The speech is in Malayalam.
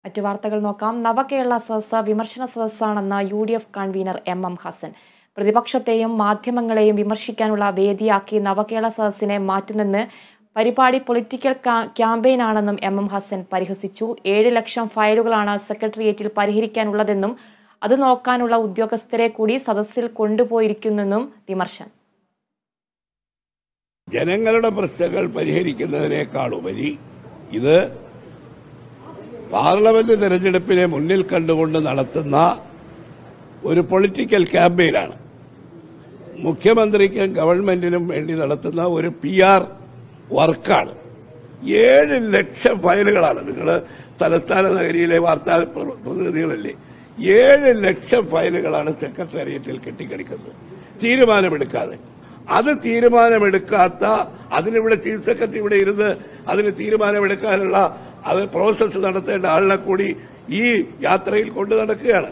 മറ്റു വാർത്തകൾ നോക്കാം. നവകേരള സദസ്സ് വിമർശന സദസ്സാണെന്ന് UDF കൺവീനർ MM ഹസൻ. പ്രതിപക്ഷത്തെയും മാധ്യമങ്ങളെയും വിമർശിക്കാനുള്ള വേദിയാക്കി നവകേരള സദസ്സിനെ മാറ്റുന്നെന്ന് പരിപാടി പൊളിറ്റിക്കൽ ക്യാമ്പയിനാണെന്നും MM ഹസൻ പരിഹസിച്ചു. 7 ലക്ഷം ഫയലുകളാണ് സെക്രട്ടേറിയറ്റിൽ പരിഹരിക്കാനുള്ളതെന്നും അത് നോക്കാനുള്ള ഉദ്യോഗസ്ഥരെ കൂടി സദസ്സിൽ കൊണ്ടുപോയിരിക്കുന്നെന്നും വിമർശനം. ജനങ്ങളുടെ പ്രശ്നങ്ങൾ പരിഹരിക്കുന്നതിനേക്കാളുപരി ഇത് പാർലമെന്റ് തെരഞ്ഞെടുപ്പിനെ മുന്നിൽ കണ്ടുകൊണ്ട് നടത്തുന്ന ഒരു പൊളിറ്റിക്കൽ ക്യാമ്പയിനാണ്. മുഖ്യമന്ത്രിക്കും ഗവൺമെന്റിനും വേണ്ടി നടത്തുന്ന ഒരു PR വർക്കാണ്. 7 ലക്ഷം ഫയലുകളാണ്. നിങ്ങൾ തലസ്ഥാന നഗരിയിലെ വാർത്താ പ്രതിനിധികളല്ലേ, 7 ലക്ഷം ഫയലുകളാണ് സെക്രട്ടേറിയറ്റിൽ കെട്ടിക്കിടക്കുന്നത് തീരുമാനമെടുക്കാതെ. അത് തീരുമാനമെടുക്കാത്ത, അതിനിവിടെ ചീഫ് സെക്രട്ടറി ഇവിടെ ഇരുന്ന് അതിന് തീരുമാനമെടുക്കാനുള്ള അത് പ്രോസസ്സ് നടത്തേണ്ട ആളിനെ കൂടി ഈ യാത്രയിൽ കൊണ്ടു നടക്കുകയാണ്.